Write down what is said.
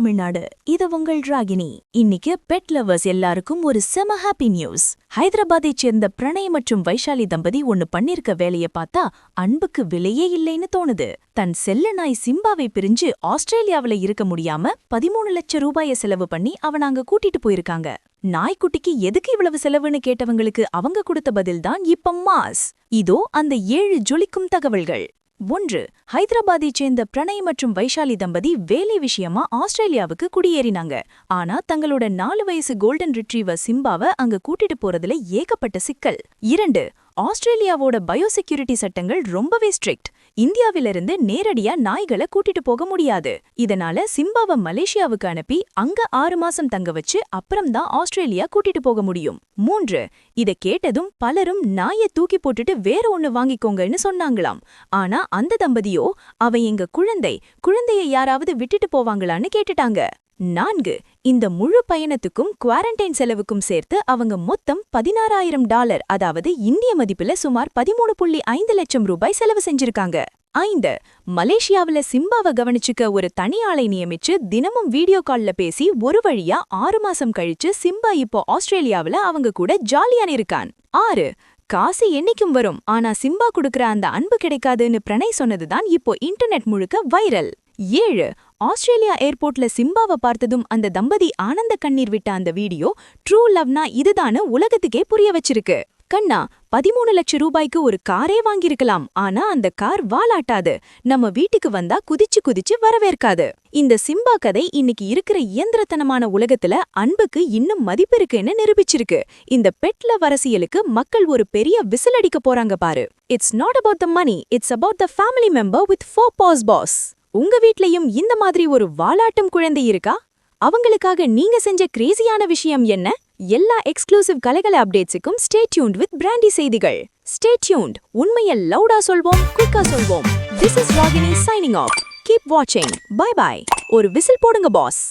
தமிழ்நாடு. இது உங்கள் ராகினி. இன்னைக்கு பெட் லவர்ஸ் எல்லாருக்கும் ஒரு செம ஹாப்பி நியூஸ். ஹைதராபாத்தைச் சேர்ந்த பிரணய் மற்றும் வைஷாலி தம்பதி ஒன்னு பண்ணிருக்க வேலைய பார்த்தா அன்புக்கு விலையே இல்லைன்னு தோணுது. தன் செல்ல நாய் சிம்பாவை பிரிஞ்சு ஆஸ்திரேலியாவில இருக்க முடியாம 13 லட்சம் ரூபாய செலவு பண்ணி அவன அங்க கூட்டிட்டு போயிருக்காங்க. நாய்க்குட்டிக்கு எதுக்கு இவ்வளவு செலவுன்னு கேட்டவங்களுக்கு அவங்க கொடுத்த பதில்தான் இப்ப மாஸ். இதோ அந்த 7 ஜொலிக்கும் தகவல்கள். 1. ஹைதராபாத்தைச் சேர்ந்த பிரணய் மற்றும் வைஷாலி தம்பதி வேலை விஷயமா ஆஸ்திரேலியாவுக்கு குடியேறினாங்க. ஆனா தங்களோட 4 வயசு கோல்டன் ரிட்ரீவர் சிம்பாவை அங்க கூட்டிட்டு போறதுல ஏகப்பட்ட சிக்கல். 2. ஆஸ்திரேலியாவோட பயோசெக்யூரிட்டி சட்டங்கள் ரொம்பவே ஸ்ட்ரிக்ட். இந்தியாவிலிருந்து நேரடியா நாய்களை கூட்டிட்டு போக முடியாது. இதனால சிம்பாவை மலேசியாவுக்கு அனுப்பி அங்க 6 மாசம் தங்க வச்சு அப்புறம்தான் ஆஸ்திரேலியா கூட்டிட்டு போக முடியும். 3. இத கேட்டதும் பலரும் நாயை தூக்கி போட்டுட்டு வேற ஒன்னு வாங்கிக்கோங்கன்னு சொன்னாங்களாம். ஆனா அந்த தம்பதியோ அவ எங்க குழந்தைய யாராவது விட்டுட்டு போவாங்களான்னு கேட்டுட்டாங்க. 4. இந்த முழு பயணத்துக்கும் குவாரண்டைன் செலவுக்கும் சேர்த்து அவங்க மொத்தம் $16,000, அதாவது இந்திய மதிப்புல சுமார் 13.5 லட்சம் ரூபாய் செலவு செஞ்சிருக்காங்க. 5. மலேசியாவில சிம்பாவை கவனிச்சுக்க ஒரு தனி ஆளை நியமிச்சு தினமும் வீடியோ கால்ல பேசி ஒரு வழியா 6 மாசம் கழிச்சு சிம்பா இப்போ ஆஸ்திரேலியாவில அவங்க கூட ஜாலியான இருக்கான். 6. காசு என்னைக்கும் வரும், ஆனா சிம்பா குடுக்கற அந்த அன்பு கிடைக்காதுன்னு பிரணய் சொன்னதுதான் இப்போ இன்டர்நெட் முழுக்க வைரல். 7. ஆஸ்திரேலியா ஏர்போர்ட்ல சிம்பாவை பார்த்ததும் அந்த தம்பதி ஆனந்த கண்ணீர் விட்ட அந்த வீடியோ ட்ரூ லவ்னா இதுதான்னு உலகத்துக்கே புரிய வச்சிருக்கு. கண்ணா, 13 லட்சம் ரூபாய்க்கு ஒரு காரே வாங்கியிருக்கலாம், ஆனா அந்த கார் வாலாட்டாது, நம்ம வீட்டுக்கு வந்தா குதிச்சு வரவேற்காது. இந்த சிம்பா கதை இன்னைக்கு இருக்கிற இயந்திரத்தனமான உலகத்துல அன்புக்கு இன்னும் மதிப்பு இருக்குன்னு நிரூபிச்சிருக்கு. இந்த பெட்ல அரசியலுக்கு மக்கள் ஒரு பெரிய விசில் அடிக்க போறாங்க பாரு. It's not about the money, it's about the family member with 4 paws paws. உங்க வீட்லயும் இந்த மாதிரி ஒரு வாலாட்டும் குழந்தை இருக்கா? அவங்களுக்காக நீங்க செஞ்ச கிரேசியான விஷயம் என்ன? எல்லா எக்ஸ்க்ளூசிவ் கலைகள அப்டேட்ஸுக்கும் ஸ்டே டியூன்ட் வித் பிராண்டி செய்திகள். Stay tuned. உண்மையை லவுடா சொல்வோம், குயிக்கா சொல்வோம். This is Ragini signing off. Keep watching. Bye bye. ஒரு விசில் போடுங்க பாஸ்.